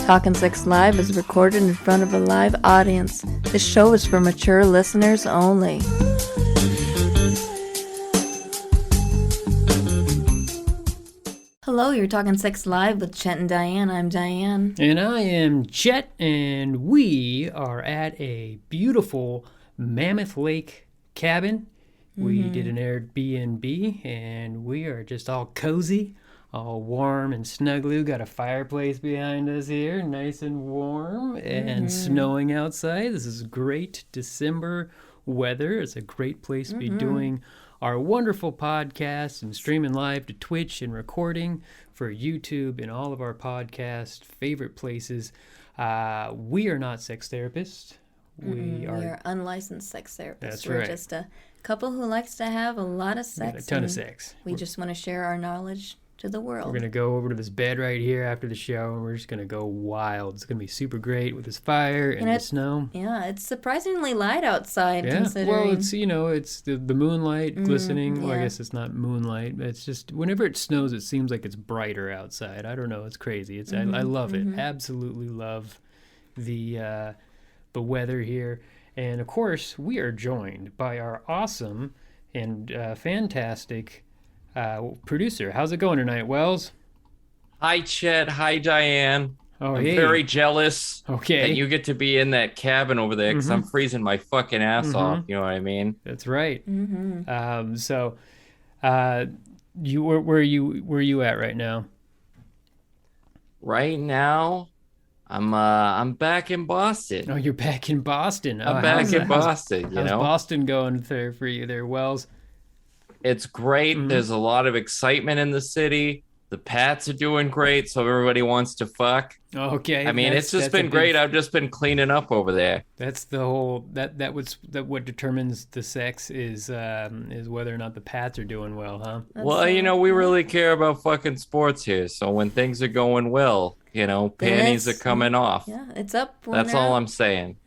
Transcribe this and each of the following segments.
Talkin' Sex Live is recorded in front of a live audience. This show is for mature listeners only. Hello, you're Talkin' Sex Live with Chet and Diane. I'm Diane. And I am Chet, and we are at a beautiful Mammoth Lake cabin. We did an Airbnb, and we are just all cozy, all warm and snuggly. We got a fireplace behind us here, nice and warm, and snowing outside. This is great December weather. It's a great place to be doing our wonderful podcast and streaming live to Twitch and recording for YouTube and all of our podcast favorite places. We are not sex therapists. We are unlicensed sex therapists. That's We're right. just a couple who likes to have a lot of sex. A ton of sex. We just want to share our knowledge to the world. We're going to go over to this bed right here after the show, and we're just going to go wild. It's going to be super great with this fire and the snow. Yeah, it's surprisingly light outside considering. Well, it's, it's the moonlight glistening. Well, I guess it's not moonlight. It's just whenever it snows, it seems like it's brighter outside. I don't know. It's crazy. I love it. Absolutely love the weather here. And, of course, we are joined by our awesome and fantastic producer. How's it going tonight, Wells? Hi, Chet. Hi, Diane. Oh, I'm very jealous that you get to be in that cabin over there because I'm freezing my fucking ass off. You know what I mean? That's right. So, where are you at right now? Right now, I'm back in Boston. Oh, you're back in Boston. I'm back in Boston. How's Boston going for you there, Wells? It's great. There's a lot of excitement in the city. The Pats are doing great, so everybody wants to fuck. Okay. I mean, it's just been great. I've just been cleaning up over there. That's the whole what determines the sex is whether or not the Pats are doing well, huh? Well, we really care about fucking sports here. So when things are going well, panties are coming off. Yeah, it's up. That's all I'm saying.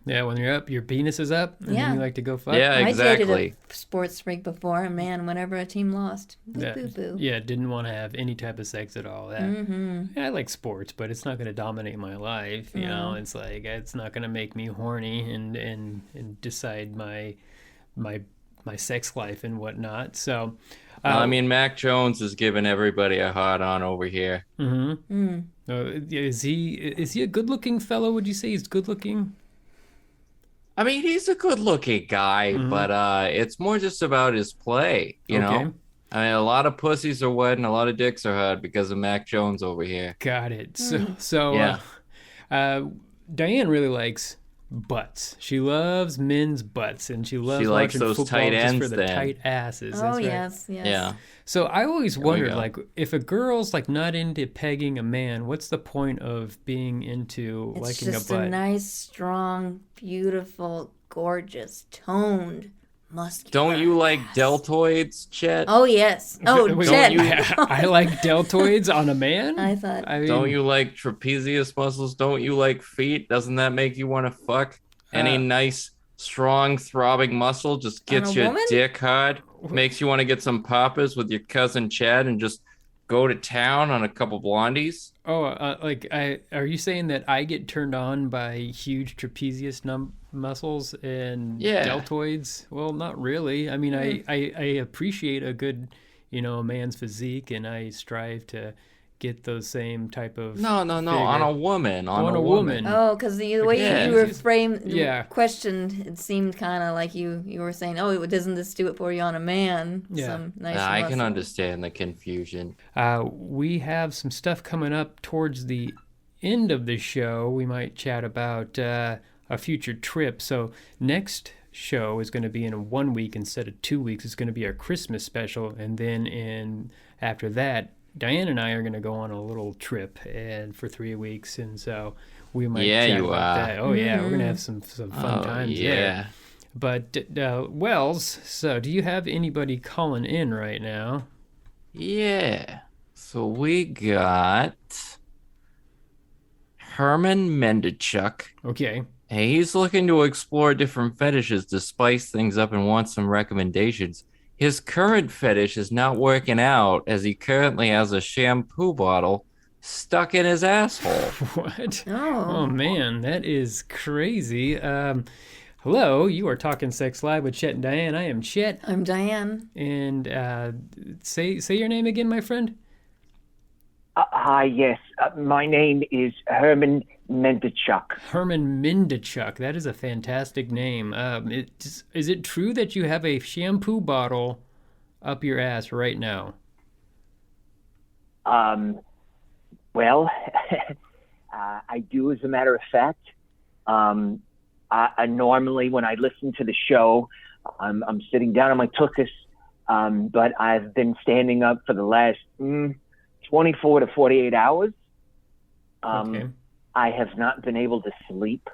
Yeah, when you're up, your penis is up, and then you like to go fuck. Yeah, exactly. I dated a sports freak before, and man, whenever a team lost, boo. Yeah, didn't want to have any type of sex at all. I like sports, but it's not going to dominate my life. You know, it's like it's not going to make me horny and decide my sex life and whatnot. So. Mac Jones is giving everybody a hard on over here. Is he a good-looking fellow? Would you say he's good-looking? I mean, he's a good-looking guy, but it's more just about his play. You know. I mean, a lot of pussies are wet and a lot of dicks are hard because of Mac Jones over here. Got it. So Diane really likes butts. She loves men's butts, and she likes those football tight ends just for the tight asses. Oh, yes. Yeah. So I always wondered, like, if a girl's like not into pegging a man, what's the point of being into liking a butt? It's just a nice, strong, beautiful, gorgeous, toned, muscular. Don't you like deltoids, Chet? Oh, yes. Oh, Chet. I like deltoids on a man? I thought. Don't you like trapezius muscles? Don't you like feet? Doesn't that make you want to fuck? Any nice, strong, throbbing muscle just gets your dick hard, makes you want to get some poppers with your cousin Chad and just go to town on a couple blondies? Oh, are you saying that I get turned on by huge trapezius muscles and deltoids? Well, not really. I mean, I appreciate a good, a man's physique, and I strive to get those same type of No, on a woman. On a woman. Oh, because the way you were framed, questioned, it seemed kind of like you were saying, oh, doesn't this do it for you on a man? Yeah. Some nice I can understand the confusion. We have some stuff coming up towards the end of the show. We might chat about a future trip. So next show is going to be in 1 week instead of 2 weeks. It's going to be our Christmas special, and then after that, Diane and I are going to go on a little trip for 3 weeks, and so we might chat about that. Oh, yeah, we're going to have some fun times there. But, Wells, so do you have anybody calling in right now? Yeah. So we got Herman Mendichuk. Okay. Hey, he's looking to explore different fetishes to spice things up and wants some recommendations. His current fetish is not working out as he currently has a shampoo bottle stuck in his asshole. What? Oh. Oh, man, that is crazy. Hello, you are Talking Sex Live with Chet and Diane. I am Chet. I'm Diane. And say your name again, my friend. Hi, yes. My name is Herman Mendachuk. Herman Mendachuk. That is a fantastic name. Is it true that you have a shampoo bottle up your ass right now? Well, I do, as a matter of fact. I normally, when I listen to the show, I'm sitting down on my tuchus, but I've been standing up for the last 24 to 48 hours. Okay. I have not been able to sleep.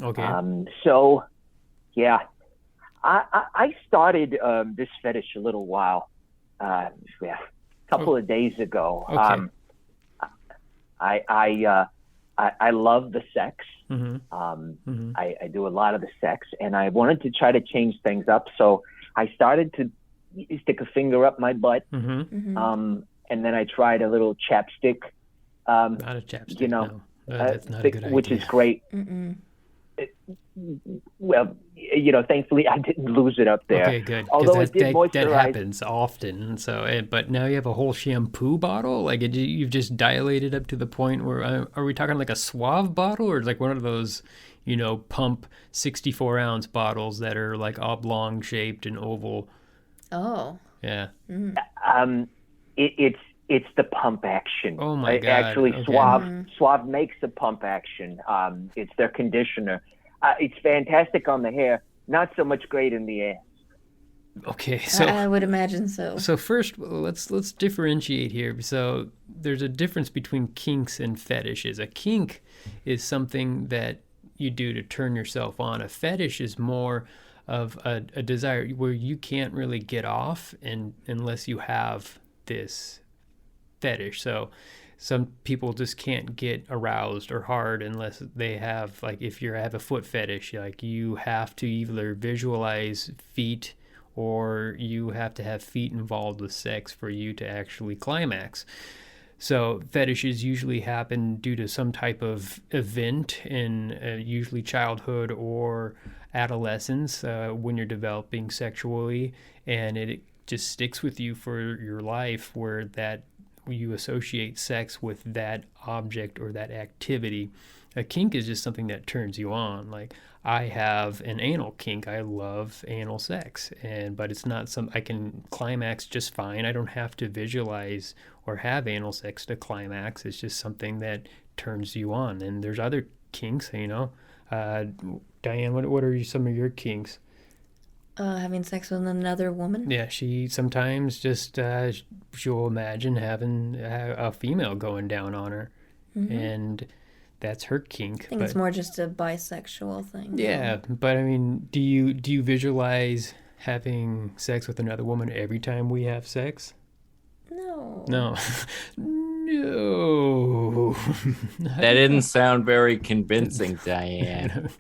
Okay. So, yeah, I started this fetish a little while, a couple of days ago. Okay. I love the sex. Mm-hmm. I do a lot of the sex, and I wanted to try to change things up. So I started to stick a finger up my butt, and then I tried a little chapstick. Not a chapstick, no. That's not a good idea. Which is great. Well, thankfully I didn't lose it up there. Okay, good. Although it did moisturize. That happens often. So, but now you have a whole shampoo bottle. Like you've just dilated up to the point where are we talking like a Suave bottle or like one of those, pump 64-ounce bottles that are like oblong shaped and oval? Oh. Yeah. It's the pump action. Oh my God. Actually, okay. Suave makes the pump action. It's their conditioner. It's fantastic on the hair, not so much great in the ass. Okay, so I would imagine so. So first, let's differentiate here. So there's a difference between kinks and fetishes. A kink is something that you do to turn yourself on. A fetish is more of a desire where you can't really get off unless you have this fetish. So some people just can't get aroused or hard unless they have, like, if you have a foot fetish, like you have to either visualize feet or you have to have feet involved with sex for you to actually climax. So fetishes usually happen due to some type of event in usually childhood or adolescence when you're developing sexually, and it just sticks with you for your life where that you associate sex with that object or that activity. A kink is just something that turns you on. Like I have an anal kink. I love anal sex, but it's not I can climax just fine. I don't have to visualize or have anal sex to climax. It's just something that turns you on. And there's other kinks, Diane, what are some of your kinks? Having sex with another woman. Yeah, she sometimes just she'll imagine having a female going down on her, and that's her kink. I think it's more just a bisexual thing. Yeah, but I mean, do you visualize having sex with another woman every time we have sex? No. No. No. That didn't sound very convincing, Diane.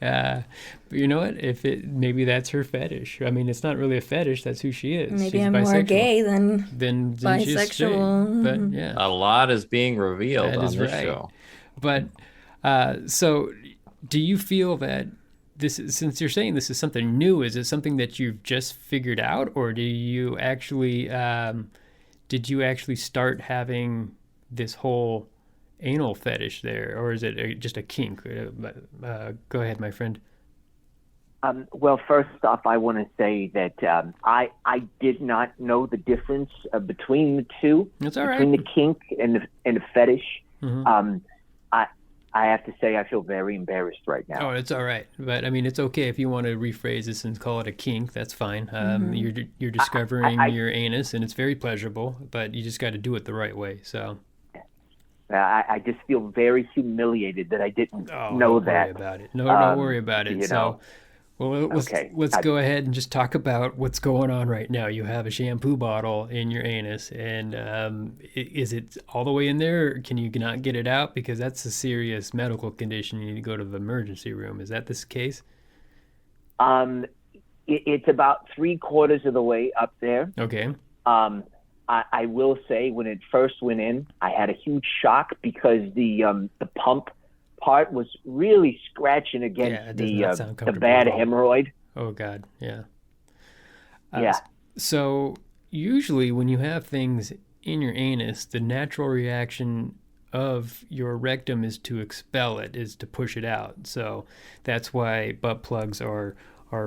But you know what? Maybe that's her fetish. I mean, it's not really a fetish. That's who she is. Maybe She's I'm bisexual. more gay than bisexual. She's straight. But yeah, a lot is being revealed on this show. But so, do you feel that since you're saying this is something new, is it something that you've just figured out, or did you actually start having this whole anal fetish there, or is it just a kink? Go ahead, my friend. Well, first off, I want to say that I did not know the difference between the two. That's all right. Between the kink and the fetish. I have to say I feel very embarrassed right now. Oh, it's all right. But I mean, it's okay if you want to rephrase this and call it a kink. That's fine. You're discovering your anus, and it's very pleasurable. But you just got to do it the right way. So. I just feel very humiliated that I didn't know that. Don't worry about it. Don't worry about it. Let's go ahead and just talk about what's going on right now. You have a shampoo bottle in your anus, and is it all the way in there, or can you not get it out? Because that's a serious medical condition. You need to go to the emergency room. Is that this case? It's about 3/4 of the way up there. Okay. I will say when it first went in, I had a huge shock because the pump part was really scratching against the bad hemorrhoid. Oh God, yeah. Yeah. So usually when you have things in your anus, the natural reaction of your rectum is to expel it, is to push it out. So that's why butt plugs are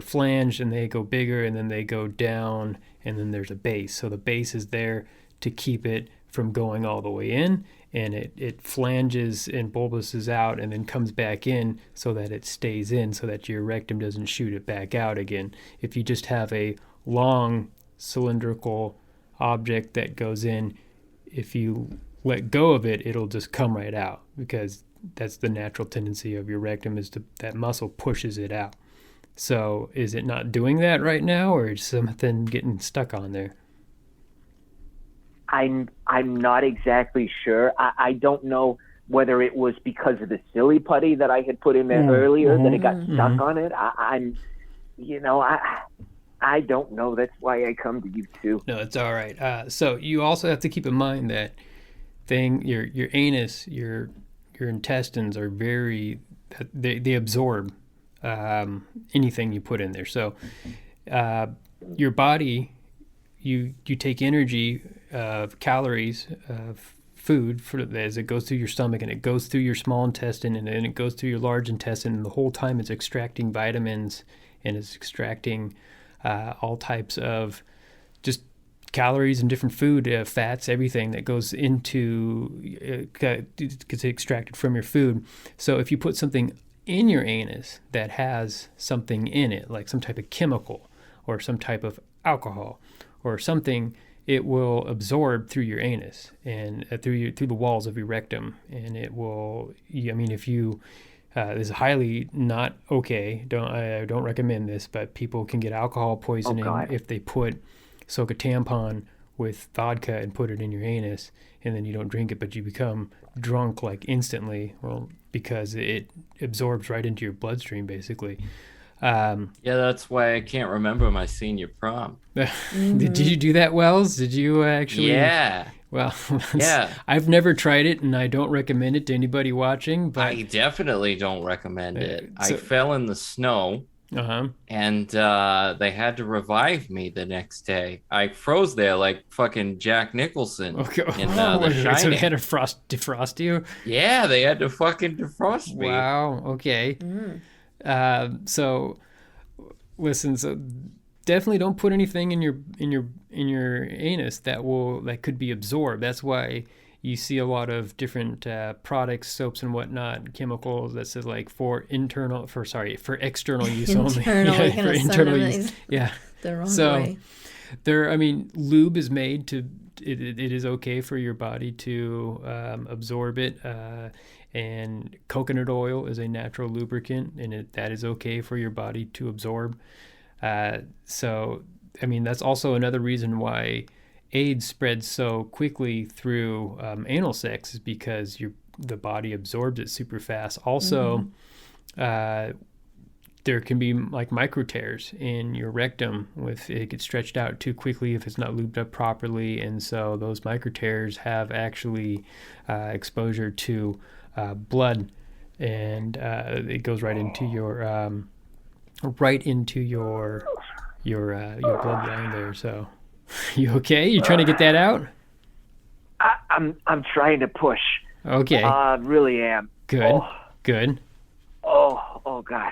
flanged, and they go bigger, and then they go down, and then there's a base. So the base is there to keep it from going all the way in, and it flanges and bulbuses out and then comes back in so that it stays in, so that your rectum doesn't shoot it back out again. If you just have a long cylindrical object that goes in, if you let go of it, it'll just come right out, because that's the natural tendency of your rectum, is that muscle pushes it out. So is it not doing that right now, or is something getting stuck on there? I'm not exactly sure. I don't know whether it was because of the silly putty that I had put in there earlier that it got stuck on it. I don't know. That's why I come to you too. No, it's all right. So you also have to keep in mind that your anus, your intestines are they absorb anything you put in there. So your body, you take energy of calories of food as it goes through your stomach, and it goes through your small intestine, and then it goes through your large intestine, and the whole time it's extracting vitamins, and it's extracting all types of just calories and different food, fats, everything that goes into gets extracted from your food. So if you put something in your anus that has something in it, like some type of chemical or some type of alcohol or something, it will absorb through your anus and through the walls of your rectum, and it will. I mean, if you this is highly not okay. I don't recommend this, but people can get alcohol poisoning if they soak a tampon with vodka and put it in your anus, and then you don't drink it, but you become drunk like instantly. Well, because it absorbs right into your bloodstream, basically. Yeah, that's why I can't remember my senior prom. Did you do that, Wells? Did you actually? Yeah. Well, yeah. I've never tried it, and I don't recommend it to anybody watching. But I definitely don't recommend it. I fell in the snow, and they had to revive me the next day. I froze there like fucking Jack Nicholson in The Shining. So they had to defrost you? Yeah, they had to fucking defrost me. Wow. Okay. So listen, so definitely don't put anything in your anus that could be absorbed. That's why you see a lot of different products, soaps and whatnot, chemicals that says like for external use only. Yeah, for internal use. Yeah. The wrong way. Lube is made to. It is okay for your body to absorb it. And coconut oil is a natural lubricant, and that is okay for your body to absorb. So, I mean, that's also another reason why AIDS spreads so quickly through anal sex, is because the body absorbs it super fast. Also, there can be like micro tears in your rectum if it gets stretched out too quickly, if it's not lubed up properly, and so those micro tears have actually exposure to blood, and it goes right into your bloodline there. So, you okay? You trying to get that out? I'm trying to push. Okay. I really am. Good. Good. Oh God.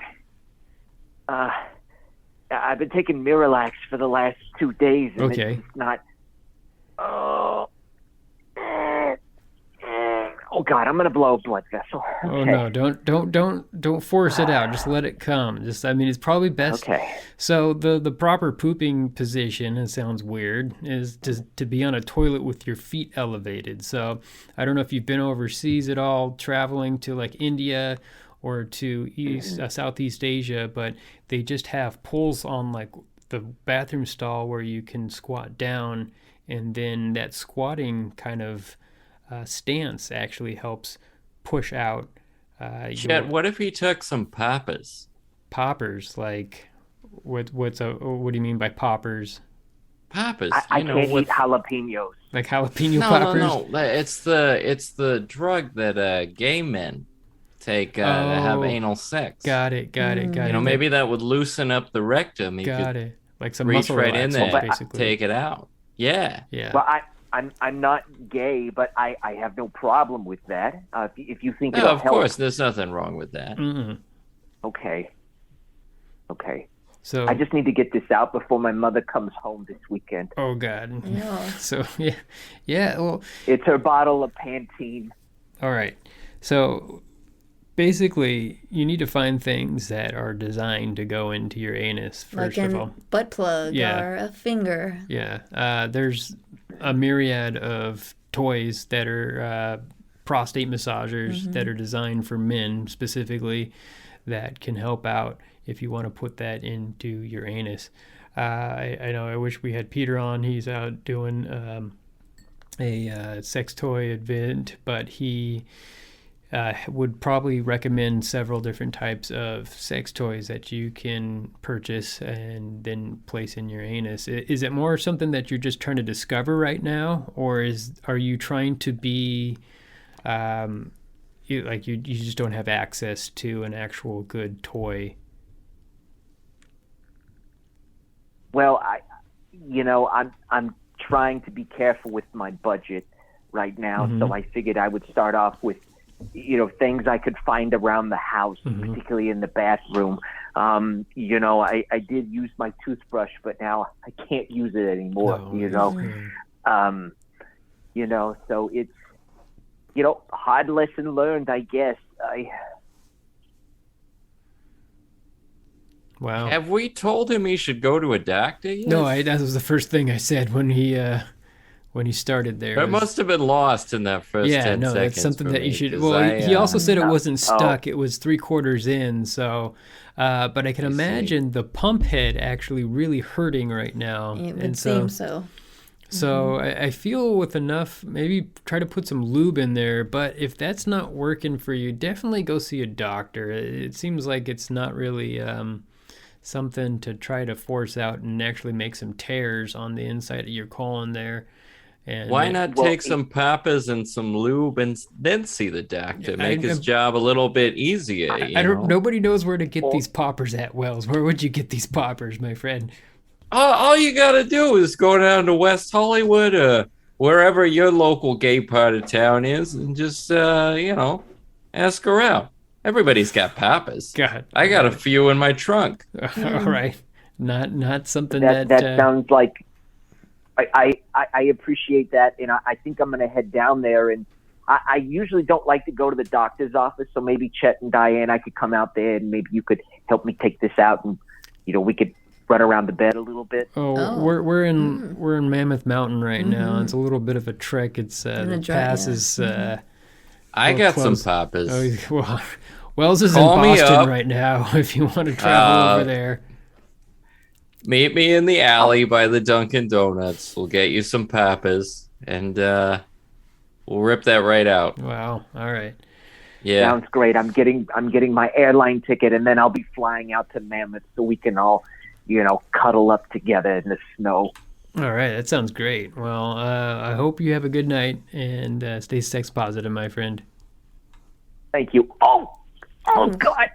I've been taking Miralax for the last 2 days, and it's not. Oh God, I'm gonna blow a blood vessel. Okay. Oh no! Don't force it out. Just let it come. It's probably best. Okay. So the proper pooping position, it sounds weird, is to be on a toilet with your feet elevated. So I don't know if you've been overseas at all, traveling to like India or to Southeast Asia, but they just have poles on like the bathroom stall where you can squat down, and then that squatting kind of stance actually helps push out. Chet, what if he took some poppers? Poppers, like what do you mean by poppers? Poppers. I can't eat jalapenos. Like jalapeno poppers? No. It's the drug that gay men take to have anal sex. Got it. Maybe that would loosen up the rectum. Got it. Like some reach muscle right in there, basically. take it out. Yeah. Well, I'm not gay, but I have no problem with that. If you think it'll help. Of course, there's nothing wrong with that. Mm-hmm. Okay. So I just need to get this out before my mother comes home this weekend. Oh God. Yeah. So yeah. Well, it's her bottle of Pantene. All right. So basically, you need to find things that are designed to go into your anus, first of all. Butt plug or a finger. Yeah. There's a myriad of toys that are prostate massagers that are designed for men specifically that can help out if you want to put that into your anus. I know I wish we had Peter on. He's out doing a sex toy event, but he would probably recommend several different types of sex toys that you can purchase and then place in your anus. Is it more something that you're just trying to discover right now, or are you trying to be you just don't have access to an actual good toy? Well, I'm trying to be careful with my budget right now, so I figured I would start off with things I could find around the house, particularly in the bathroom. I did use my toothbrush, but now I can't use it anymore. So it's hard lesson learned, I guess. Wow. Have we told him he should go to a doctor yet? No, that was the first thing I said when he started there. It must have been lost in that first 10 seconds. Yeah, that's something that you should... Well, he also said it wasn't stuck. It was 3/4 in, so... but I can imagine the pump head actually really hurting right now. It would seem so. So I feel with enough, maybe try to put some lube in there, but if that's not working for you, definitely go see a doctor. It seems like it's not really something to try to force out and actually make some tears on the inside of your colon there. And why not take some papas and some lube and then see the doctor? Make his job a little bit easier. Nobody knows where to get these poppers at, Wells. Where would you get these poppers, my friend? All you got to do is go down to West Hollywood or wherever your local gay part of town is and just, ask around. Everybody's got papas. God. I got a few in my trunk. All right. Not something that sounds like... I appreciate that, and I think I'm going to head down there. And I usually don't like to go to the doctor's office, so maybe Chet and Diane, I could come out there, and maybe you could help me take this out, and we could run around the bed a little bit. We're in Mammoth Mountain right now. It's a little bit of a trek. It's the pass is. I got close. Some papas. Well, Wells is Call in Boston right now. If you want to travel over there. Meet me in the alley by the Dunkin' Donuts. We'll get you some papas, and we'll rip that right out. Wow! All right. Yeah. Sounds great. I'm getting my airline ticket, and then I'll be flying out to Mammoth so we can all, cuddle up together in the snow. All right. That sounds great. Well, I hope you have a good night and stay sex positive, my friend. Thank you. Oh God.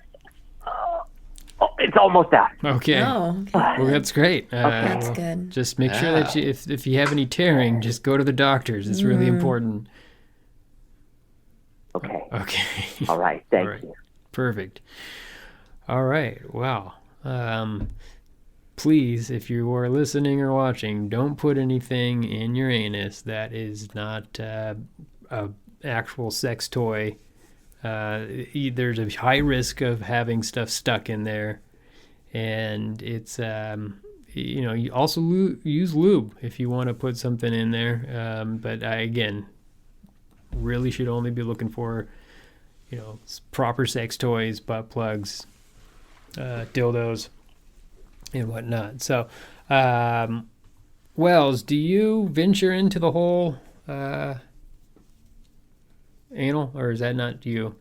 It's almost out. Okay. Oh, well, that's great. that's good. Just make sure that if you have any tearing, just go to the doctors. It's really important. Okay. Okay. All right. Thank you. Perfect. All right. Wow. Please, if you are listening or watching, don't put anything in your anus that is not a actual sex toy. There's a high risk of having stuff stuck in there, and it's you also use lube if you want to put something in there. But again, really should only be looking for proper sex toys, butt plugs, dildos, and whatnot. So, Wells, do you venture into the whole anal, or is that not you?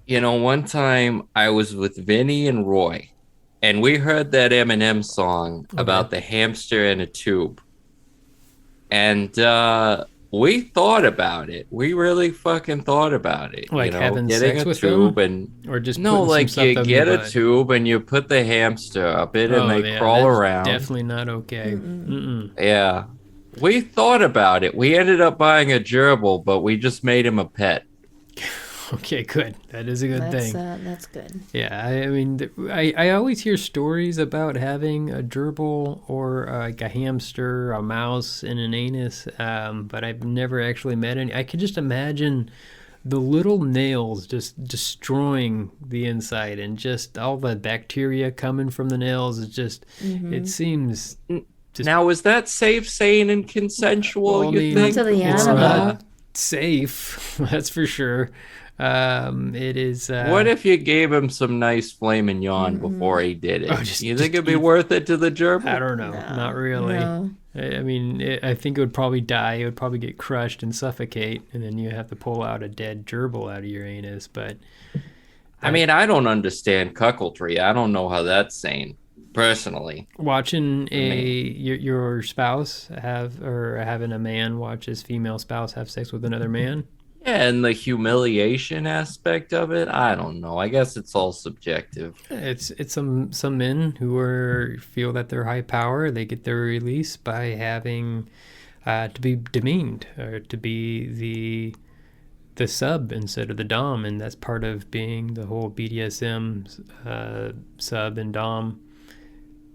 One time I was with Vinny and Roy, and we heard that Eminem song about the hamster in a tube. And we thought about it. We really fucking thought about it. Like having getting sex a with tube them? and or just like you get a tube and you put the hamster up it and they crawl around. Definitely not okay. Yeah. We thought about it. We ended up buying a gerbil, but we just made him a pet. Okay, good. That is a good thing. That's good. Yeah, I mean, I always hear stories about having a gerbil or like a hamster, a mouse, and an anus, but I've never actually met any. I could just imagine the little nails just destroying the inside, and just all the bacteria coming from the nails. Is just, it seems. Now, is that safe, sane, and consensual? Well, you think? To the it's animal. not safe, that's for sure. It is. What if you gave him some nice filet mignon before he did it? You think it'd be worth it to the gerbil? I don't know. Not really. No. I mean, I think it would probably die. It would probably get crushed and suffocate, and then you have to pull out a dead gerbil out of your anus. But I mean, I don't understand cuckoldry. I don't know how that's sane, personally. Watching your spouse having a man watch his female spouse have sex with another man. Yeah, and the humiliation aspect of it, I don't know. I guess it's all subjective. It's some men who feel that they're high power. They get their release by having to be demeaned or to be the sub instead of the dom, and that's part of being the whole BDSM sub and dom,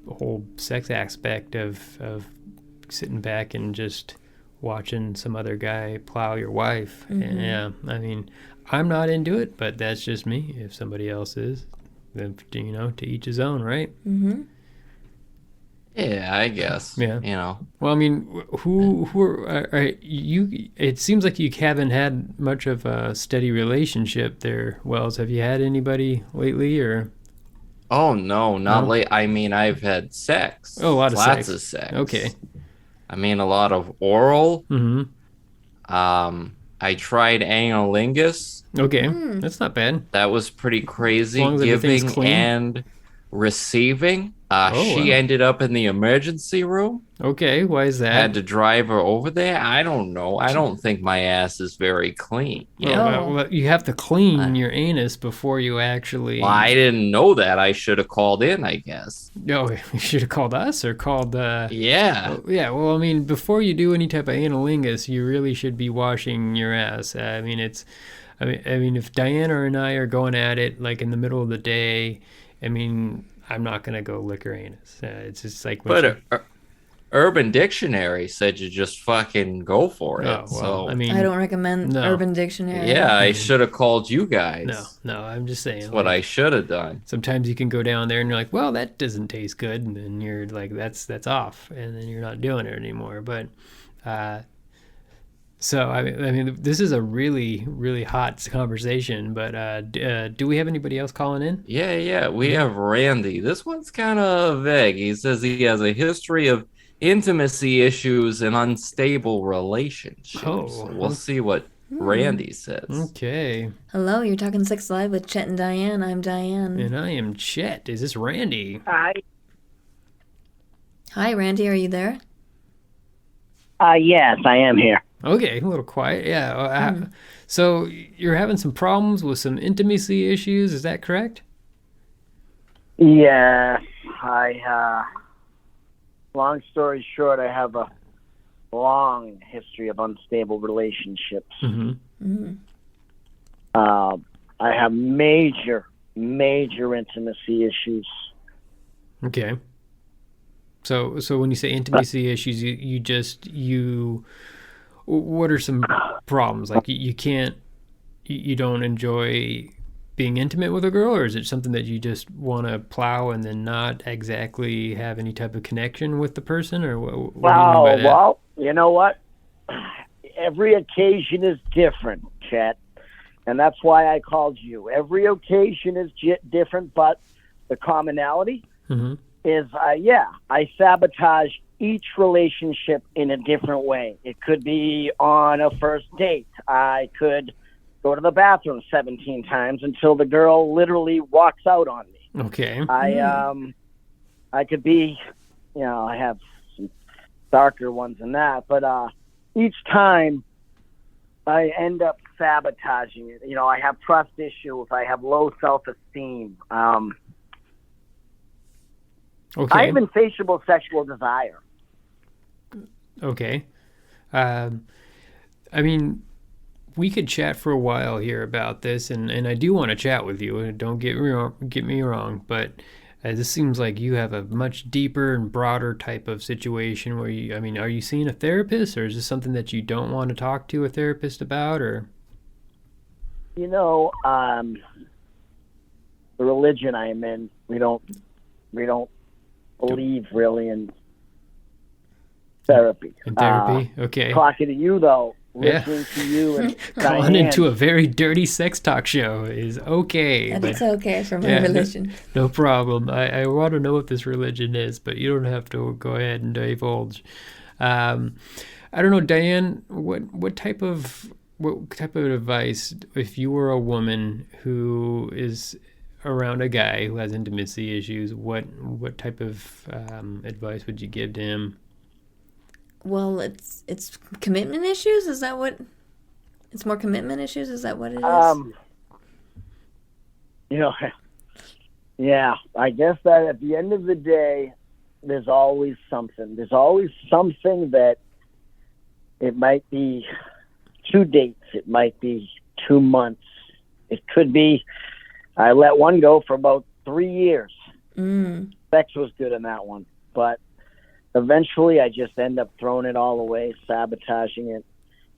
the whole sex aspect of sitting back and just watching some other guy plow your wife. And yeah, I mean, I'm not into it, but that's just me. If somebody else is, then to each his own, right? Yeah, I guess. Yeah. Well, I mean, who are you? It seems like you haven't had much of a steady relationship there, Wells. Have you had anybody lately, or? Oh no, not late. I mean, I've had sex. Oh, lots of sex. Okay. I mean, a lot of oral. I tried analingus. Okay, that's not bad. That was pretty crazy. As long as everything's clean. And receiving. She ended up in the emergency room. Okay, why is that? Had to drive her over there. I don't know. I don't think my ass is very clean. Well, you have to clean your anus before you actually. Well, I didn't know that. I should have called in, I guess. No, you should have called us or called. Yeah. Yeah. Well, I mean, before you do any type of analingus, you really should be washing your ass. I mean, if Diana and I are going at it like in the middle of the day, I mean, I'm not gonna go lick her anus. It's just like. Urban Dictionary said you just fucking go for it. Oh, well, so I mean, I don't recommend Urban Dictionary. Yeah, I should have called you guys. No, I'm just saying. That's what I should have done. Sometimes you can go down there and you're like, well, that doesn't taste good, and then you're like, that's off, and then you're not doing it anymore. But, so I mean, this is a really, really hot conversation. But do we have anybody else calling in? Yeah, we have Randy. This one's kind of vague. He says he has a history of intimacy issues and unstable relationships. So we'll see what Randy says. Okay. Hello, you're talking Sex Live with Chet and Diane. I'm Diane. And I am Chet. Is this Randy? Hi. Hi, Randy. Are you there? Yes, I am here. Okay, a little quiet. Yeah. So you're having some problems with some intimacy issues. Is that correct? Yes. Long story short, I have a long history of unstable relationships. I have major intimacy issues. Okay. So when you say intimacy issues, you what are some problems? Like you don't enjoy being intimate with a girl, or is it something that you just want to plow and then not exactly have any type of connection with the person, or what do you mean by that? Well, you know what? Every occasion is different, Chet, and that's why I called you. Every occasion is different, but the commonality is, I sabotage each relationship in a different way. It could be on a first date. I could go to the bathroom 17 times until the girl literally walks out on me. Okay. I could be, I have some darker ones than that, but each time I end up sabotaging it. I have trust issues. I have low self-esteem. Okay. I have insatiable sexual desire. Okay. I mean, we could chat for a while here about this, and I do want to chat with you. Don't get me wrong, but this seems like you have a much deeper and broader type of situation where are you seeing a therapist, or is this something that you don't want to talk to a therapist about, or? The religion I am in, we don't believe really in therapy. Okay. Talking to you though, listening to you and Calling Diane, into a very dirty sex talk show is okay. And it's okay for my religion. No problem. I want to know what this religion is, but you don't have to go ahead and divulge. I don't know, Diane, what type of advice, if you were a woman who is around a guy who has intimacy issues, what type of advice would you give to him? Well, it's commitment issues. Is that what? It's more commitment issues. Is that what it is? Yeah. I guess that at the end of the day, there's always something. There's always something that it might be 2 dates. It might be 2 months. It could be. I let one go for about 3 years. Sex was good in that one, but eventually I just end up throwing it all away, sabotaging it.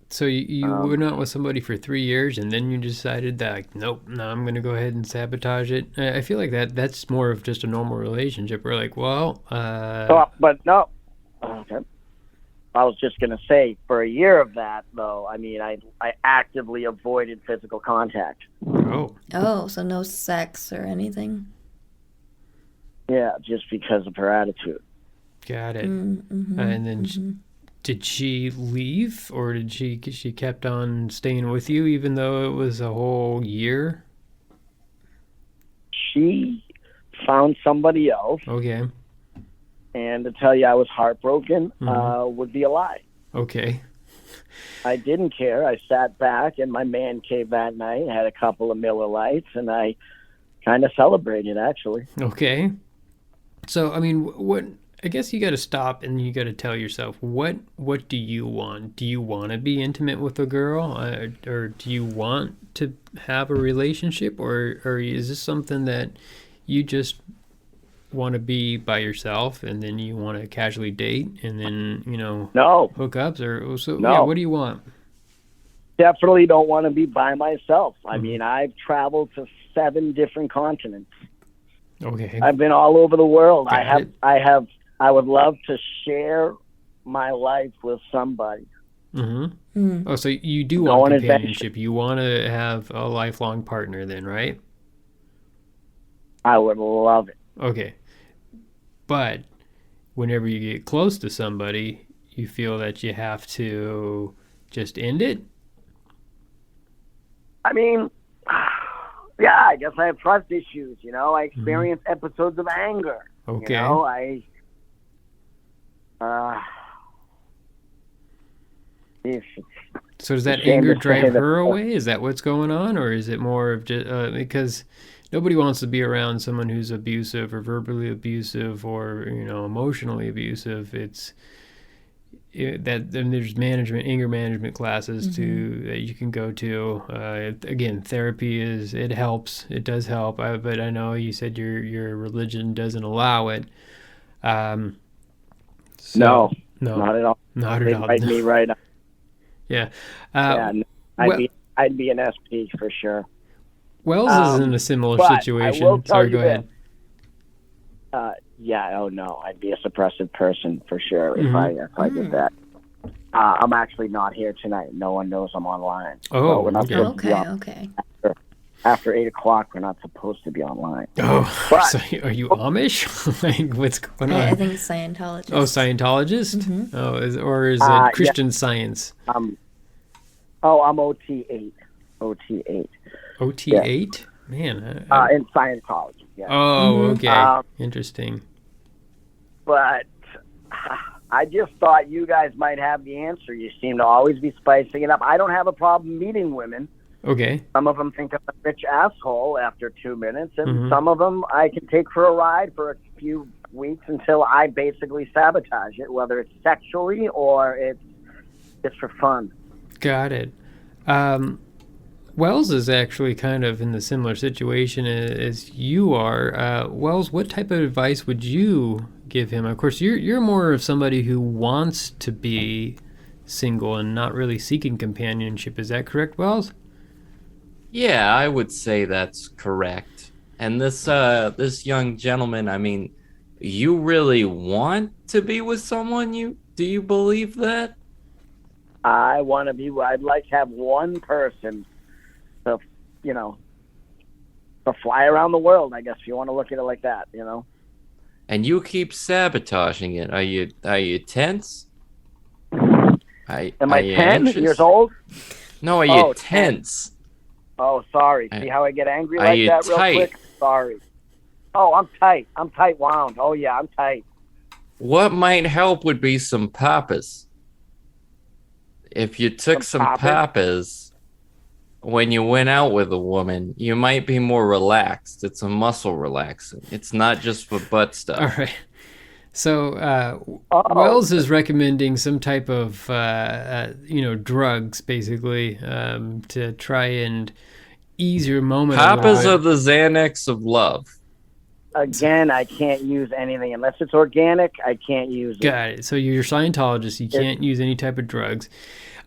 So you were not with somebody for 3 years, and then you decided that, like, nope, no, I'm going to go ahead and sabotage it. I feel like that's more of just a normal relationship. We're like, well... but no. Okay. I was just going to say, for a year of that, though, I actively avoided physical contact. Oh, so no sex or anything? Yeah, just because of her attitude. Got it. And then did she leave, or did she kept on staying with you even though it was a whole year? She found somebody else. Okay. And to tell you I was heartbroken would be a lie. Okay. I didn't care. I sat back in my man cave that night, had a couple of Miller Lights, and I kind of celebrated, actually. Okay. So, what... I guess you got to stop and you got to tell yourself, what do you want? Do you want to be intimate with a girl, or do you want to have a relationship, or is this something that you just want to be by yourself and then you want to casually date and then hookups, or so? No. Yeah, what do you want? Definitely don't want to be by myself. I've traveled to 7 different continents. Okay. I've been all over the world. I would love to share my life with somebody. Oh, so you do want companionship. You want to have a lifelong partner then, right? I would love it. Okay. But whenever you get close to somebody, you feel that you have to just end it? Yeah, I guess I have trust issues, I experience episodes of anger. Okay. So does that anger drive her away? Is that what's going on? Or is it more of just because nobody wants to be around someone who's abusive or verbally abusive or emotionally abusive. There's anger management classes that you can go to. Again, therapy it helps. It does help. But I know you said your religion doesn't allow it. No, not at all. Not at all. Invite me right now. Yeah. I'd be an SP for sure. Wells is in a similar situation. Sorry, go ahead. I'd be a suppressive person for sure if I did that. I'm actually not here tonight. No one knows I'm online. Oh, so we're not okay. After 8 o'clock, we're not supposed to be online. Oh, but, so are you Amish? Like, what's going on? I think Scientologist. Oh, Scientologist? Oh, is it Christian Science? I'm OT8. OT8. OT8? Man. In Scientology. Yes. Oh, okay. Interesting. But I just thought you guys might have the answer. You seem to always be spicing it up. I don't have a problem meeting women. Okay. Some of them think I'm a rich asshole after 2 minutes, and some of them I can take for a ride for a few weeks until I basically sabotage it, whether it's sexually or it's just for fun. Got it. Wells is actually kind of in the similar situation as you are. Wells, what type of advice would you give him? Of course, you're more of somebody who wants to be single and not really seeking companionship. Is that correct, Wells? Yeah, I would say that's correct. And this young gentleman, I mean, you really want to be with someone? Do you believe that? I'd like to have one person to, to fly around the world, I guess, if you want to look at it like that, And you keep sabotaging it. Are you tense? Am I 10 years old? No, are you tense? Oh, sorry. See how I get angry are like you that tight? Real quick? Sorry. Oh, I'm tight. I'm tight wound. Oh, yeah, I'm tight. What might help would be some papas. If you took some papas when you went out with a woman, you might be more relaxed. It's a muscle relaxant. It's not just for butt stuff. All right. So Wells is recommending some type of, drugs, basically, to try and ease your moment. Papas are the Xanax of love. Again, I can't use anything unless it's organic. I can't use it. Got it. So you're a Scientologist. You can't use any type of drugs.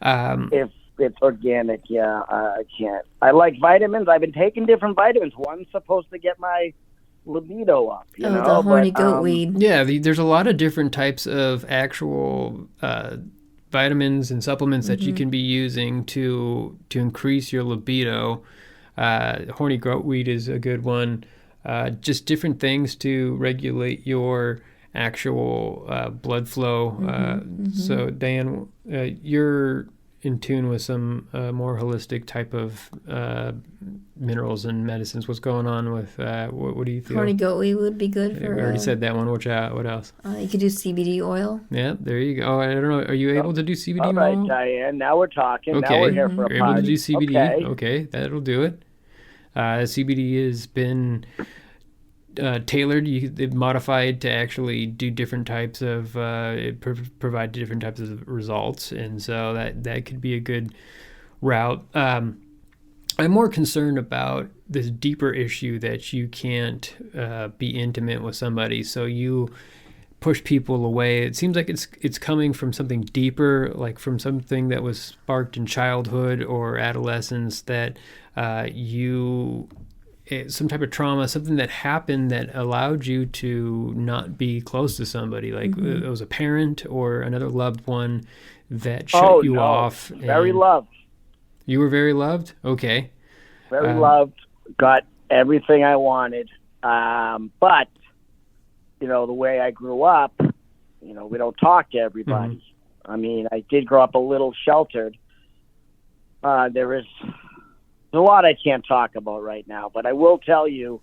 If it's organic, yeah, I can't. I like vitamins. I've been taking different vitamins. One's supposed to get my libido up. You know, the horny goat weed. Yeah, there's a lot of different types of actual vitamins and supplements that you can be using to increase your libido. Horny goat weed is a good one. Just different things to regulate your actual blood flow. So, Diane, you're in tune with some more holistic type of minerals and medicines. What's going on with what do you feel? Horny goat weed would be good for. We already said that one. What else? You could do CBD oil. Yeah, there you go. Oh, I don't know. Are you able to do CBD oil? All right, Diane. Now we're talking. Okay. Now we're here for a You're party. able to do CBD. Okay, That'll do it. CBD has been tailored, modified to actually do different types of provide different types of results, and so that could be a good route. I'm more concerned about this deeper issue that you can't be intimate with somebody, so you push people away. It seems like it's coming from something deeper, like from something that was sparked in childhood or adolescence, that some type of trauma, something that happened that allowed you to not be close to somebody, like it was a parent or another loved one that shut you off. Very loved. You were very loved? Okay. Very loved. Got everything I wanted. But, the way I grew up, we don't talk to everybody. I mean, I did grow up a little sheltered. There's a lot I can't talk about right now, but I will tell you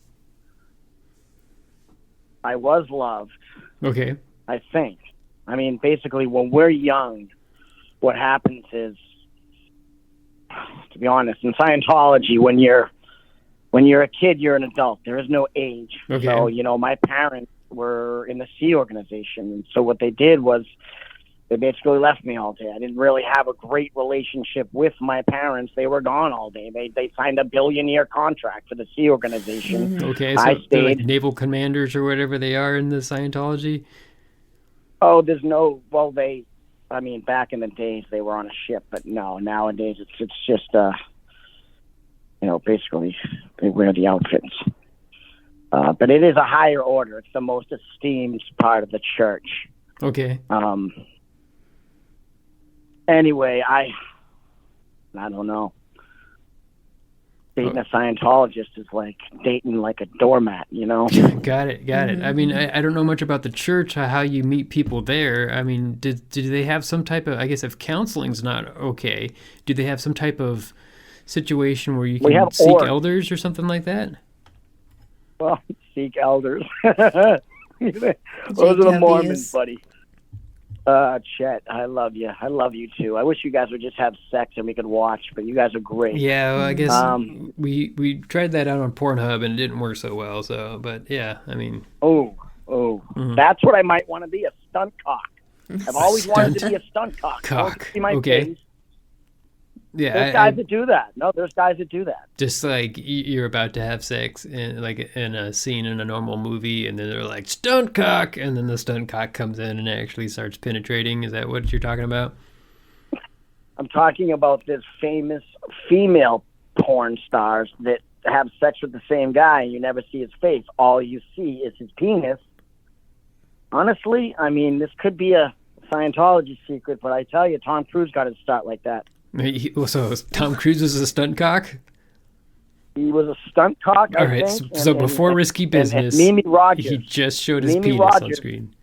I was loved. Okay. I think. I mean, basically, when we're young, what happens is, to be honest, in Scientology, when you're a kid, you're an adult. There is no age. Okay. So, my parents were in the Sea Organization, and so what they did was they basically left me all day. I didn't really have a great relationship with my parents. They were gone all day. They signed a billion-year contract for the Sea Organization. Okay, so they're like naval commanders or whatever they are in the Scientology? Oh, there's no... Well, back in the days, they were on a ship, but no, nowadays it's just, basically they wear the outfits. But it is a higher order. It's the most esteemed part of the church. Okay. Anyway, I don't know. Dating a Scientologist is like dating like a doormat, Got it. I mean, I don't know much about the church, how you meet people there. I mean, do they have some type of, I guess if counseling's not okay, do they have some type of situation where you can seek elders or something like that? Well, Sikh elders. Those are the Mormons, buddy. Chet, I love you. I love you too. I wish you guys would just have sex and we could watch, but you guys are great. Yeah, well, I guess we tried that out on Pornhub and it didn't work so well. So, but yeah, I mean. That's what I might want to be, a stunt cock. I've always wanted to be a stunt cock. See my face. Yeah, there's guys that do that. No, there's guys that do that. Just like you're about to have sex in a scene in a normal movie, and then they're like stunt cock, and then the stunt cock comes in and actually starts penetrating. Is that what you're talking about? I'm talking about this famous female porn stars that have sex with the same guy, and you never see his face. All you see is his penis. Honestly, I mean, this could be a Scientologist secret, but I tell you, Tom Cruise got his start like that. So Tom Cruise was a stunt cock? He was a stunt cock, All right, think. So before Risky Business, Mimi Rogers. He just showed his penis on screen.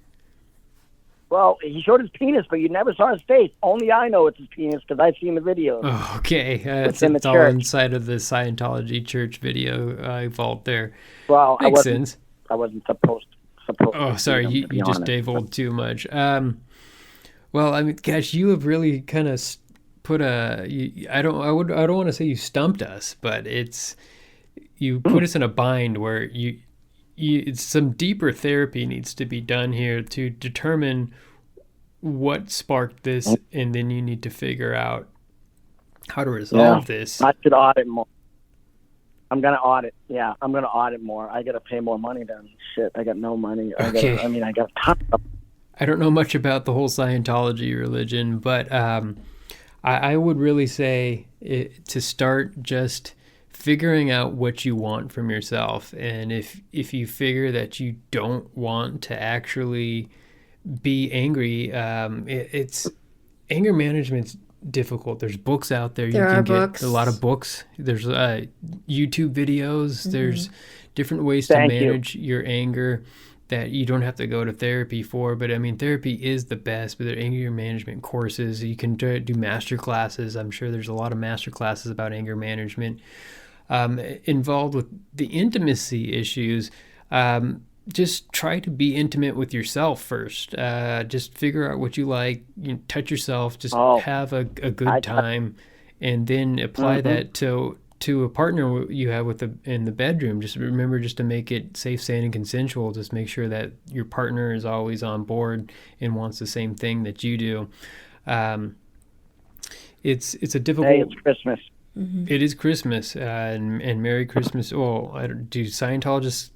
Well, he showed his penis, but you never saw his face. Only I know it's his penis because I've seen the videos. Oh, okay. It's all inside of the Scientology church video vault there. Well, Makes sense. I wasn't supposed to. Oh, sorry, you just divulged too much. Well, I mean, gosh, you have really kind of put I don't want to say you stumped us, but you put us in a bind where some deeper therapy needs to be done here to determine what sparked this, and then you need to figure out how to resolve this. I should audit more. I'm gonna audit. Yeah, I'm gonna audit more. I gotta pay more money then. Shit, I got no money. I got time. I don't know much about the whole Scientology religion, but I would really say to start just figuring out what you want from yourself. And if you figure that you don't want to actually be angry, it's anger management's difficult. There's books out there. There are books. A lot of books. There's YouTube videos. There's different ways to manage your anger that you don't have to go to therapy for. But I mean, therapy is the best, but there are anger management courses. You can do master classes. I'm sure there's a lot of master classes about anger management. Involved with the intimacy issues. Just try to be intimate with yourself first. Just figure out what you like, touch yourself, just have a good time, and then apply that to a partner you have in the bedroom. Just remember just to make it safe, sane, and consensual. Just make sure that your partner is always on board and wants the same thing that you do. It's a difficult... Hey, it's Christmas. It is Christmas, and Merry Christmas. Oh, do Scientologists...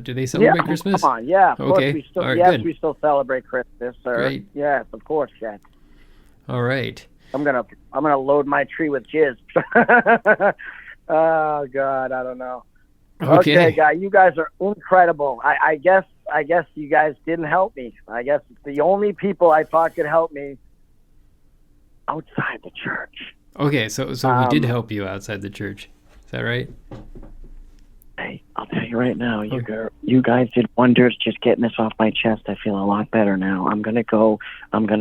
do they celebrate Christmas? Come on, yeah. Of okay. Course we still, all right, yes, good. We still celebrate Christmas, sir. Great. Yes, of course, Jack. All right. I'm gonna load my tree with jizz. Oh God, I don't know. Okay, guy, you guys are incredible. I guess you guys didn't help me. I guess the only people I thought could help me outside the church. Okay, so we did help you outside the church. Is that right? Hey, I'll tell you right now, you guys did wonders just getting this off my chest. I feel a lot better now. I'm gonna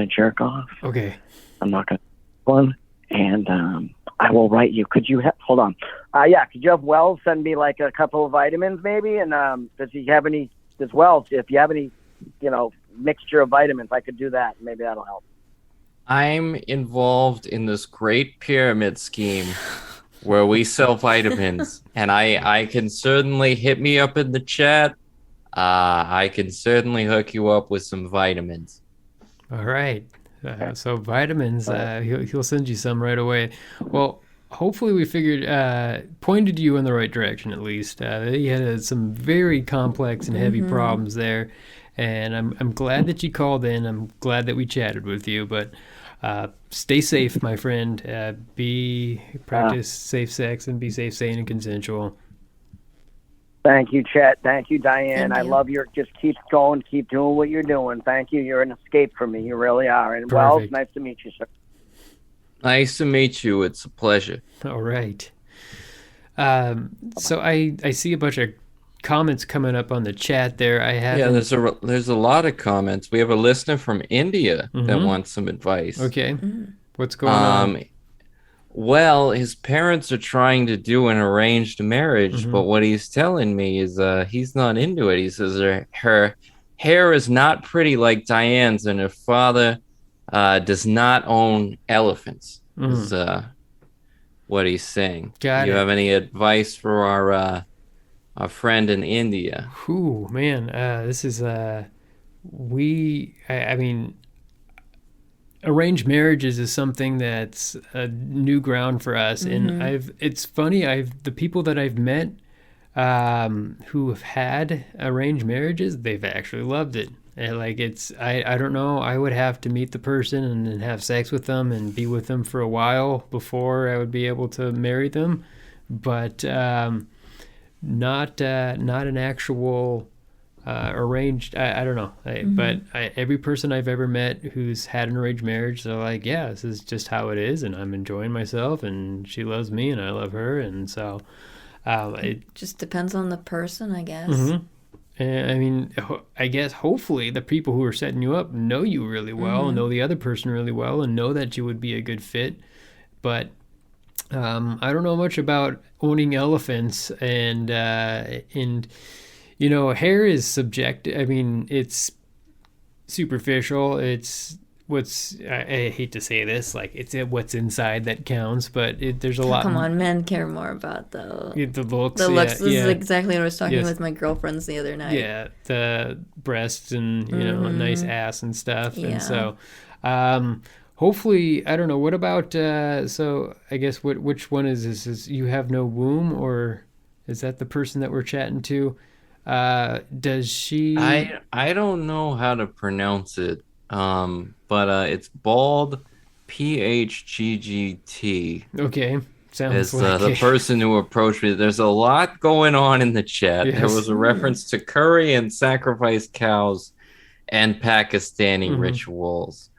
jerk off. Okay. I'm not gonna one, and I will write you. Could you hold on? Could you have Wells send me like a couple of vitamins maybe? And does Wells, if you have any, mixture of vitamins, I could do that. Maybe that'll help. I'm involved in this great pyramid scheme where we sell vitamins, and I can certainly hit me up in the chat. I can certainly hook you up with some vitamins. All right. So vitamins, he'll send you some right away. Well, hopefully we pointed you in the right direction at least. He had some very complex and heavy problems there, and I'm glad that you called in. I'm glad that we chatted with you, but stay safe, my friend. Practice safe sex and be safe, sane, and consensual. Thank you, Chet. Thank you, Diane. Thank you. I love just keep going, keep doing what you're doing. Thank you. You're an escape for me. You really are. And Wells, nice to meet you, sir. Nice to meet you. It's a pleasure. All right. So I see a bunch of comments coming up on the chat there. There's a lot of comments. We have a listener from India that wants some advice. Okay. What's going on? Well, his parents are trying to do an arranged marriage, but what he's telling me is he's not into it. He says her hair is not pretty like Diane's, and her father does not own elephants. Is what he's saying. Got you it. have any advice for our friend in India? Ooh, man, this is I mean, arranged marriages is something that's a new ground for us, and it's funny, the people that I've met who have had arranged marriages, they've actually loved it. And like, I don't know, I would have to meet the person and then have sex with them and be with them for a while before I would be able to marry them, but not an actual arranged. I don't know, but every person I've ever met who's had an arranged marriage, they're like, yeah, this is just how it is, and I'm enjoying myself, and she loves me, and I love her, and so it just depends on the person, I guess. And I mean, I guess hopefully the people who are setting you up know you really well, and know the other person really well, and know that you would be a good fit. But I don't know much about owning elephants, and you know, hair is subjective. I mean, it's superficial. It's I hate to say this, like, it's what's inside that counts, but there's a lot. Come on, men care more about the looks. The looks. Yeah, This is exactly what I was talking with my girlfriends the other night. Yeah, the breasts and, you know, a nice ass and stuff. Yeah. And so hopefully, I don't know, what about, so I guess which one is this? Is you have no womb, or is that the person that we're chatting to? Does she... I don't know how to pronounce it, but it's bald, PHGGT. Okay, sounds is like the person who approached me. There's a lot going on in the chat. Yes. There was a reference to curry and sacrificed cows and Pakistani rituals.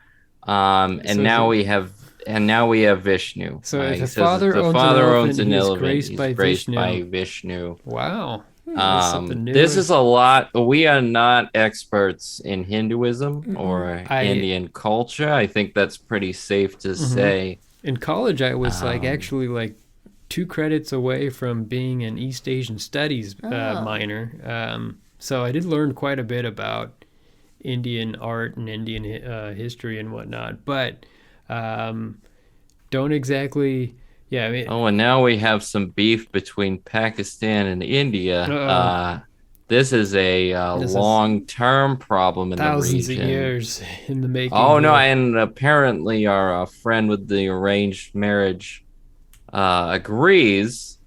And So now we have Vishnu. So if he the says father the owns father an owns elephant, an he's elephant, graced he's by graced Vishnu. by Vishnu. Wow. That's something new. This is a lot. We are not experts in Hinduism or Indian culture. I think that's pretty safe to say. In college, I was actually 2 credits away from being an East Asian Studies minor. So I did learn quite a bit about Indian art and Indian history and whatnot, but don't exactly... Yeah, I mean... Oh, and now we have some beef between Pakistan and India. This is a long-term problem in the region. Thousands of years in the making. Oh, no, and apparently our friend with the arranged marriage agrees.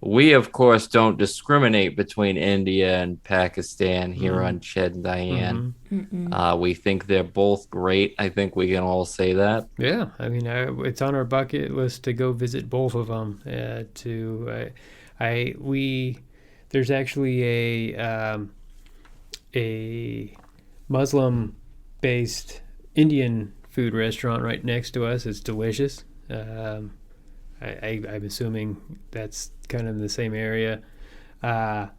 We, of course, don't discriminate between India and Pakistan here on Chet and Diane. We think they're both great. I think we can all say that. Yeah, I mean, it's on our bucket list to go visit both of them. There's actually a Muslim-based Indian food restaurant right next to us. It's delicious. I'm assuming that's kind of in the same area. How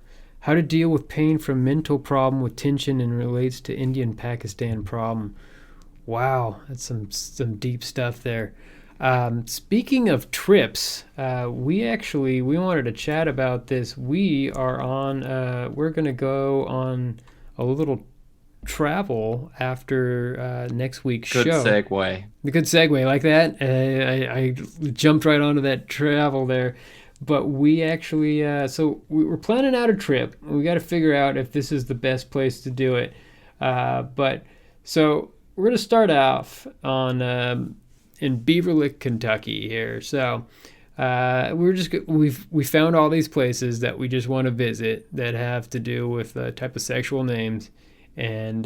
to deal with pain from mental problem with tension and relates to Indian-Pakistan problem. Wow, that's some deep stuff there. Speaking of trips, we wanted to chat about this. We are on, we're going to go on a little travel after next week's show. Good segue. The good segue, like that. I jumped right onto that travel there. But we actually, so we're planning out a trip. We got to figure out if this is the best place to do it. But so we're going to start off on in Beaver Lick, Kentucky here. So we found all these places that we just want to visit that have to do with type of sexual names. And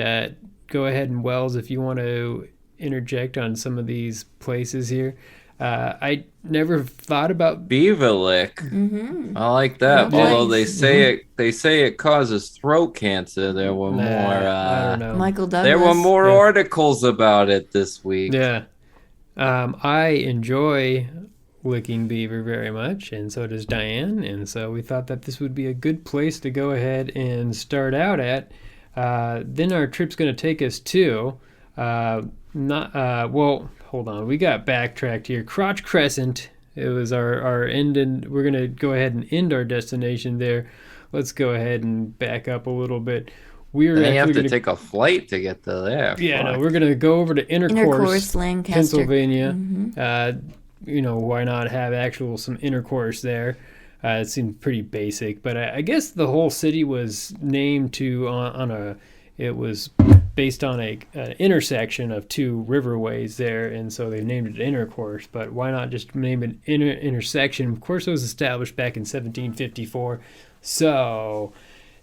go ahead and Wells, if you want to interject on some of these places here. I never thought about Beaver Lick. I like that. Nice. Although they say it causes throat cancer. There were more. I don't know. Michael Douglas. There were more articles about it this week. Yeah. I enjoy licking beaver very much, and so does Diane. And so we thought that this would be a good place to go ahead and start out at. Then our trip's going to take us to Well, hold on. We got backtracked here. Crotch Crescent. It was our end, and we're going to go ahead and end our destination there. Let's go ahead and back up a little bit. They have to take a flight to get to there. Yeah, no, we're going to go over to Intercourse, Lancaster, Pennsylvania. Why not have some intercourse there? It seemed pretty basic, but I guess the whole city was named it was based on an intersection of two riverways there, and so they named it Intercourse. But why not just name it intersection? Of course, it was established back in 1754. So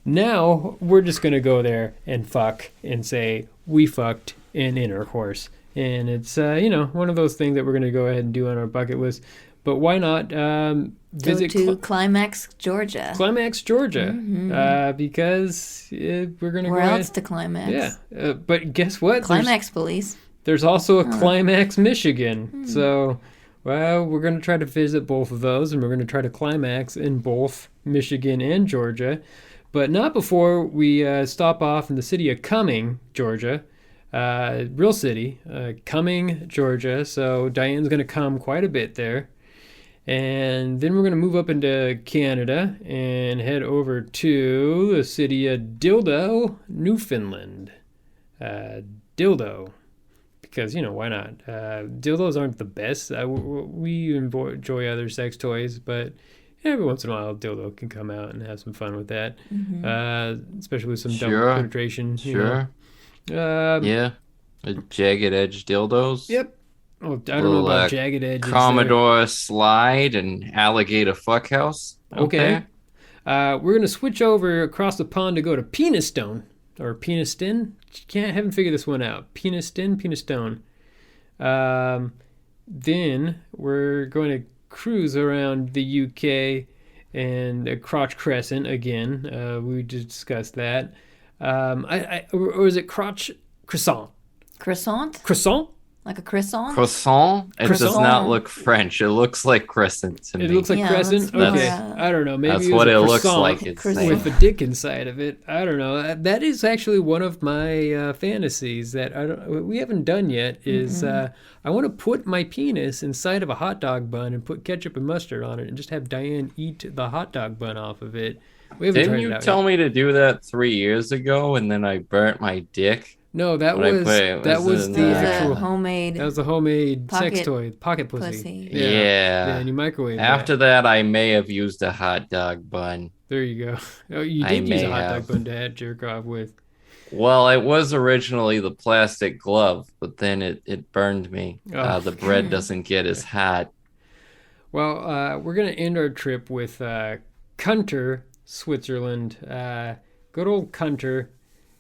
now we're just going to go there and fuck and say we fucked in intercourse. And it's, one of those things that we're going to go ahead and do on our bucket list. But why not visit... Go to Climax, Georgia. Climax, Georgia. Because we're going to go Where ahead... else to Climax? Yeah. But guess what? Climax Police. There's also a Climax, Michigan. So, well, we're going to try to visit both of those, and we're going to try to climax in both Michigan and Georgia. But not before we stop off in the city of Cumming, Georgia. Real city, Cumming, Georgia. So Diane's going to come quite a bit there. And then we're going to move up into Canada and head over to the city of Dildo, Newfoundland. Dildo. Because, why not? Dildos aren't the best. We enjoy other sex toys, but every once in a while a dildo can come out and have some fun with that. Especially with some double penetration. Sure. Yeah. Jagged edge dildos. Yep. Oh, I don't know about jagged edge. Commodore slide and alligator fuckhouse. Okay. We're going to switch over across the pond to go to Penistone. Or Peniston. Haven't figured this one out. Penistone. Then we're going to cruise around the UK and Crotch Crescent again. We discussed that. Or is it Crotch Croissant? Croissant? Like a croissant? Croissant? It does not look French. It looks like crescent to me. It looks like crescent? Okay. I don't know. Maybe that's what it looks like. It's with a dick inside of it. I don't know. That is actually one of my fantasies that we haven't done yet is I want to put my penis inside of a hot dog bun and put ketchup and mustard on it and just have Diane eat the hot dog bun off of it. Didn't you tell me to do that 3 years ago and then I burnt my dick? No, that was the actual homemade. That was the homemade sex toy, pocket pussy. Yeah. And you microwave. After that, I may have used a hot dog bun. There you go. Oh, you did use a hot dog bun to jerk off with. Well, it was originally the plastic glove, but then it burned me. The bread doesn't get as hot. Well, we're gonna end our trip with Kunter, Switzerland. Good old Kunter.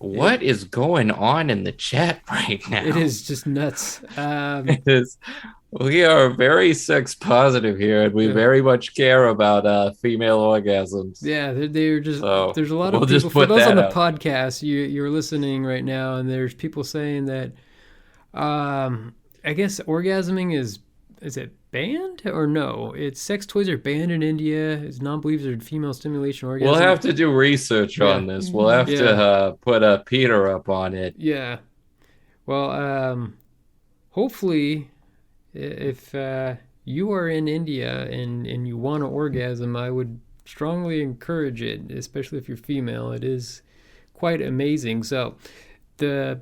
What is going on in the chat right now? It is just nuts. It is. We are very sex positive here, and we very much care about female orgasms. Yeah, they're just. So there's a lot of people. For those on the podcast, you're listening right now, and there's people saying that. I guess orgasming is it banned or no? It's sex toys are banned in India. It's non-believers are female stimulation orgasm. We'll have to do research on this. We'll have to put a Peter up on it. Yeah. Well, hopefully, if you are in India and you want to orgasm, I would strongly encourage it, especially if you're female. It is quite amazing. So, the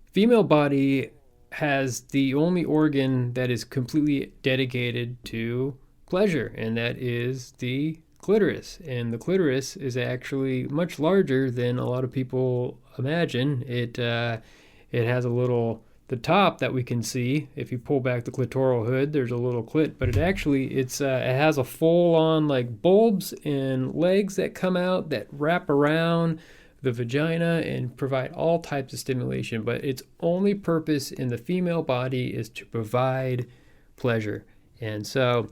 female body has the only organ that is completely dedicated to pleasure, and that is the clitoris. And the clitoris is actually much larger than a lot of people imagine. It has the top that we can see. If you pull back the clitoral hood, there's a little clit, but it has a full-on like bulbs and legs that come out that wrap around the vagina and provide all types of stimulation, but its only purpose in the female body is to provide pleasure. And so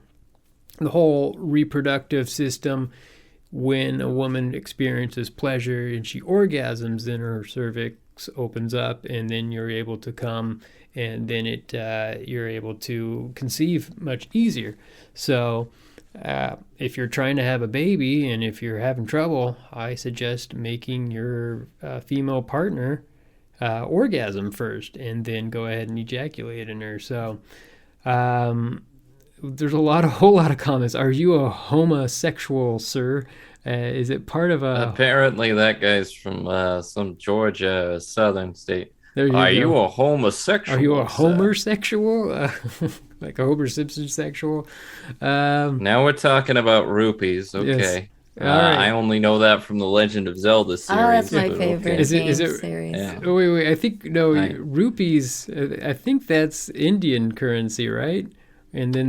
the whole reproductive system, when a woman experiences pleasure and she orgasms, then her cervix opens up and then you're able to come, and then you're able to conceive much easier. So if you're trying to have a baby and if you're having trouble, I suggest making your female partner orgasm first and then go ahead and ejaculate in her. So there's a whole lot of comments. Are you a homosexual, sir? Is it part of a... Apparently that guy's from some Georgia southern state. Are you a homosexual? Are you a homosexual? Like a Homer Simpson sexual? Now we're talking about rupees. Okay. Yes. Right. I only know that from the Legend of Zelda series. Oh, that's my favorite Is it series. Yeah. Oh, wait. I think, rupees, I think that's Indian currency, right? And then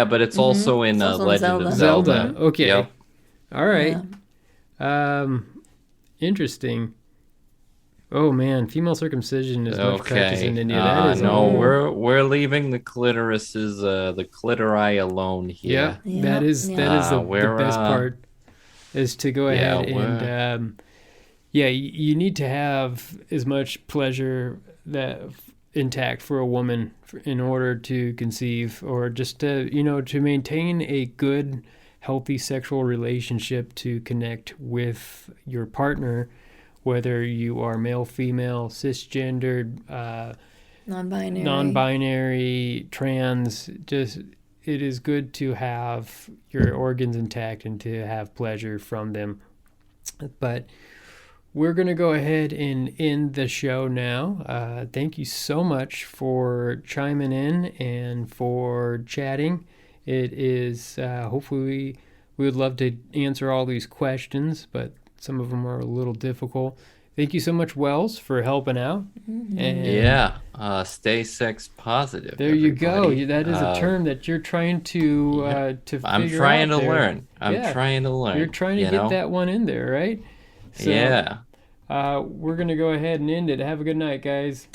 but it's also in Legend of Zelda. Okay. Yep. All right. Yeah. Interesting. Oh man, female circumcision is much practiced in India. That is we're leaving the clitorises, the clitori alone here. Yeah, that is the best part, is to go ahead and you need to have as much pleasure intact for a woman in order to conceive, or just to maintain a good, healthy sexual relationship, to connect with your partner. Whether you are male, female, cisgendered, non-binary, trans, it is good to have your organs intact and to have pleasure from them. But we're going to go ahead and end the show now. Thank you so much for chiming in and for chatting. It is, hopefully, we would love to answer all these questions, but some of them are a little difficult. Thank you so much, Wells, for helping out. Mm-hmm. And stay sex positive. There you go. That is a term that you're trying to figure out. I'm trying to learn. Trying to learn. You're trying to get that one in there, right? So, we're going to go ahead and end it. Have a good night, guys.